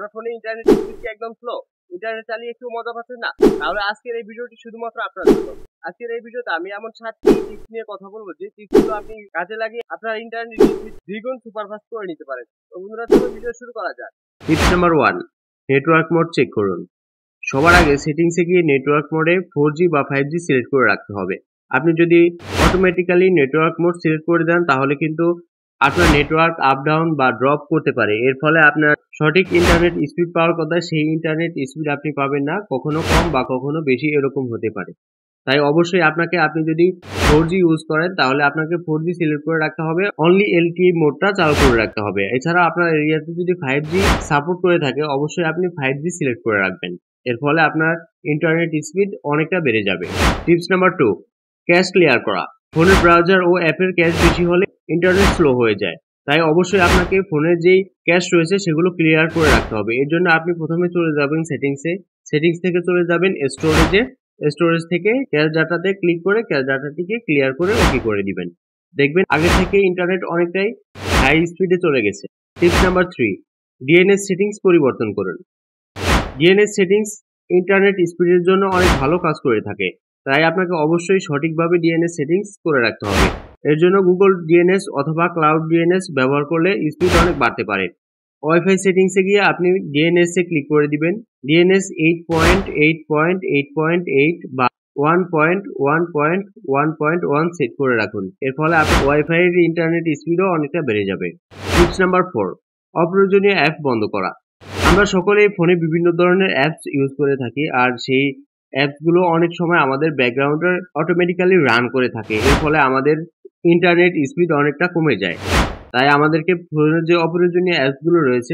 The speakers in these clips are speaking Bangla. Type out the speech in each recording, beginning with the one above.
আপনার ফোনে ইন্টারনেট স্পিড কি একদম স্লো? ইন্টারনেট চালিয়ে একটু মজা পাচ্ছেন না? তাহলে আজকের এই ভিডিওটি শুধুমাত্র আপনার জন্য। আজকের এই ভিডিওতে আমি এমন 7টি টিপস নিয়ে কথা বলব যে টিপসগুলো আপনি কাজে লাগিয়ে আপনার ইন্টারনেট স্পিড দ্বিগুণ সুপারফাস্ট করে নিতে পারেন। তো বন্ধুরা চলুন ভিডিও শুরু করা যাক। Tips number 1, network mode check করুন। সবার আগে সেটিংসে গিয়ে নেটওয়ার্ক মোডে 4G বা 5G সিলেক্ট করে রাখতে হবে। আপনি যদি অটোমেটিক্যালি নেটওয়ার্ক মোড সিলেক্ট করে দেন তাহলে কিন্তু আপনার নেটওয়ার্ক আপ ডাউন বা ড্রপ করতে পারে। এর ফলে আপনার সঠিক ইন্টারনেট স্পিড পাওয়ার কথা সেই ইন্টারনেট স্পিড আপনি পাবেন না, কখনো কম বা কখনো বেশি এরকম হতে পারে। তাই অবশ্যই আপনি যদি 4G ইউজ করেন তাহলে আপনাকে 4G সিলেক্ট করে রাখতে হবে, অনলি LTE মোডটা চালু করে রাখতে হবে। এছাড়া আপনার এরিয়াতে যদি 5G সাপোর্ট করে থাকে অবশ্যই আপনি 5G সিলেক্ট করে রাখবেন। এর ফলে আপনার ইন্টারনেট স্পিড অনেকটা বেড়ে যাবে। টিপস নাম্বার 2, ক্যাশ ক্লিয়ার করা। ফোনের ব্রাউজার ও অ্যাপের ক্যাশ বেশি হলে ইন্টারনেট স্লো হয়ে যায়। তাই অবশ্যই আপনাকে ফোনের যেই ক্যাশ রয়েছে সেগুলো ক্লিয়ার করে রাখতে হবে। এর জন্য আপনি প্রথমে চলে যাবেন সেটিংস থেকে চলে যাবেন স্টোরেজে। স্টোরেজ থেকে ক্যাশ ডাটাতে ক্লিক করে ক্যাশ ডাটাটিকে ক্লিয়ার করে ওকে করে দিবেন। দেখবেন আগে থেকে ইন্টারনেট অনেকটাই হাই স্পিডে চলে গেছে। টিপস নাম্বার 3, ডিএনএস সেটিংস পরিবর্তন করুন। ডিএনএস সেটিংস ইন্টারনেট স্পিডের জন্য অনেক ভালো কাজ করে থাকে। তাই আপনাকে অবশ্যই সঠিকভাবে ডিএনএস সেটিংস করে রাখতে হবে। এর জন্য গুগল ডিএনএস অথবা ক্লাউড ডিএনএস ব্যবহার করলে স্পিড অনেক বাড়তে পারে। ওয়াইফাই সেটিংসে গিয়ে আপনি ডিএনএস এ ক্লিক করে দিবেন। ডিএনএস 8.8.8.8 বা 1.1.1.1 সেট করে রাখুন। এর ফলে আপনার ওয়াইফাই এর ইন্টারনেট স্পিডও অনেকটা বেড়ে যাবে। টিপস নাম্বার 4, অপ্রয়োজনীয় অ্যাপ বন্ধ করা। আমরা সকলেই ফোনে বিভিন্ন ধরনের অ্যাপস ইউজ করে থাকি, আর সেই অ্যাপসগুলো অনেক সময় আমাদের ব্যাকগ্রাউন্ডে অটোমেটিক্যালি রান করে থাকে। এর ফলে আমাদের ইন্টারনেট স্পিড অনেকটা কমে যায়। তাই আমাদেরকে ফোনের যে অপ্রয়োজনীয় অ্যাপসগুলো রয়েছে,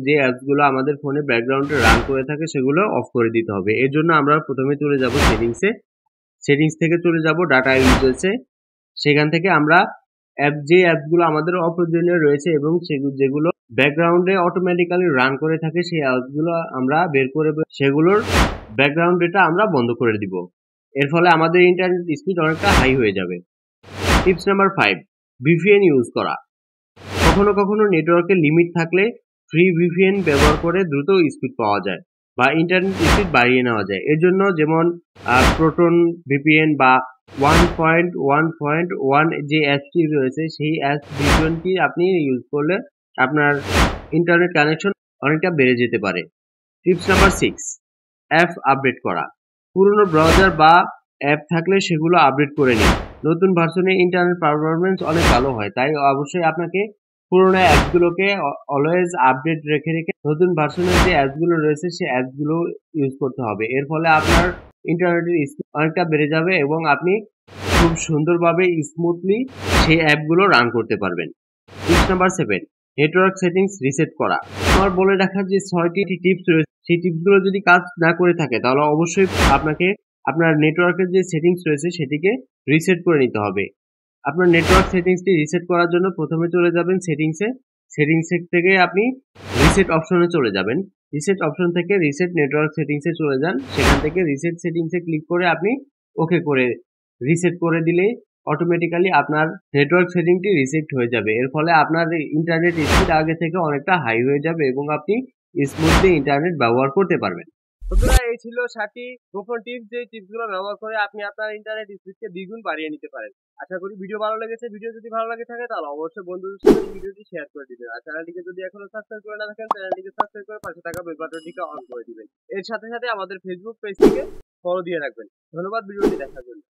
যে অ্যাপসগুলো আমাদের ফোনে ব্যাকগ্রাউন্ডে রান করে থাকে সেগুলো অফ করে দিতে হবে। এর জন্য আমরা প্রথমে চলে যাব সেটিংস থেকে চলে যাব ডাটা ইউজেসে। সেখান থেকে আমরা যে অ্যাপসগুলো আমাদের অপ্রয়োজনীয় রয়েছে এবং যেগুলো ব্যাকগ্রাউন্ডে অটোমেটিক্যালি রান করে থাকে সেই অ্যাপসগুলো আমরা বের করে সেগুলোর ব্যাকগ্রাউন্ড ডেটা আমরা বন্ধ করে দিব। এর ফলে আমাদের ইন্টারনেট স্পিড অনেকটা হাই হয়ে যাবে। টিপস নাম্বার 5, ভিপিএন ইউজ করা। কখনো কখনো নেটওয়ার্কের লিমিট থাকলে ফ্রি ভিপিএন ব্যবহার করে দ্রুত স্পিড পাওয়া যায় বা ইন্টারনেট স্পিড বাড়িয়ে নেওয়া যায়। এর জন্য যেমন প্রোটন ভিপিএন বা 1.1.1 যে অ্যাপসটি রয়েছে সেই অ্যাপ ভিপিএনটি আপনি ইউজ করলে আপনার ইন্টারনেট কানেকশন অনেকটা বেড়ে যেতে পারে। টিপস নাম্বার 6, অ্যাপ আপডেট করা। পুরনো ব্রাউজার বা অ্যাপ থাকলে সেগুলো আপডেট করে নিন। নতুন ভার্সনে ইন্টারনেট পারফরমেন্স অনেক ভালো হয়। তাই অবশ্যই আপনাকে পুরোনো অ্যাপসগুলোকে অলওয়েজ আপডেট রেখে নতুন ভার্সনের যে অ্যাপসগুলো রয়েছে সেই অ্যাপসগুলো ইউজ করতে হবে। এর ফলে আপনার ইন্টারনেটের স্পিড অনেকটা বেড়ে যাবে এবং আপনি খুব সুন্দরভাবে স্মুথলি সেই অ্যাপগুলো রান করতে পারবেন। Tips number 7, network settings reset করা। আমার বলে রাখার যে 6টি টিপস রয়েছে সেই টিপসগুলো যদি কাজ না করে থাকে তাহলে অবশ্যই আপনাকে আপনার নেটওয়ার্কের যে সেটিংস রয়েছে সেটিকে রিসেট করে নিতে হবে। আপনার নেটওয়ার্ক সেটিংসটি রিসেট করার জন্য প্রথমে চলে যাবেন সেটিংস থেকে আপনি রিসেট অপশনে চলে যাবেন। রিসেট অপশন থেকে রিসেট নেটওয়ার্ক সেটিংসে চলে যান। সেখান থেকে রিসেট সেটিংসে ক্লিক করে আপনি ওকে করে রিসেট করে দিলেই অটোমেটিক্যালি আপনার নেটওয়ার্ক সেটিংটি রিসেট হয়ে যাবে। এর ফলে আপনার ইন্টারনেট স্পিড আগে থেকে অনেকটা হাই হয়ে যাবে এবং আপনি স্মুথলি ইন্টারনেট ব্যবহার করতে পারবেন। বন্ধুরা এই ছিল 7টি গোপন টিপস, যে টিপসগুলো ব্যবহার করে আপনি আপনার ইন্টারনেট স্পিডকে দ্বিগুণ বাড়িয়ে নিতে পারেন। আশা করি ভিডিও ভালো লেগেছে। ভিডিও যদি ভালো লাগে থাকে তাহলে অবশ্যই বন্ধুদের সাথে এই ভিডিওটি শেয়ার করে দিবেন। আর চ্যানেলটিকে যদি এখনো সাবস্ক্রাইব করে না থাকেন চ্যানেলটিকে সাবস্ক্রাইব করে পাশে থাকা বেল বাটনটিকে অন করে দিবেন। এর সাথে সাথে আমাদের ফেসবুক পেজটিকে ফলো দিয়ে রাখবেন। ধন্যবাদ ভিডিওটি দেখার জন্য।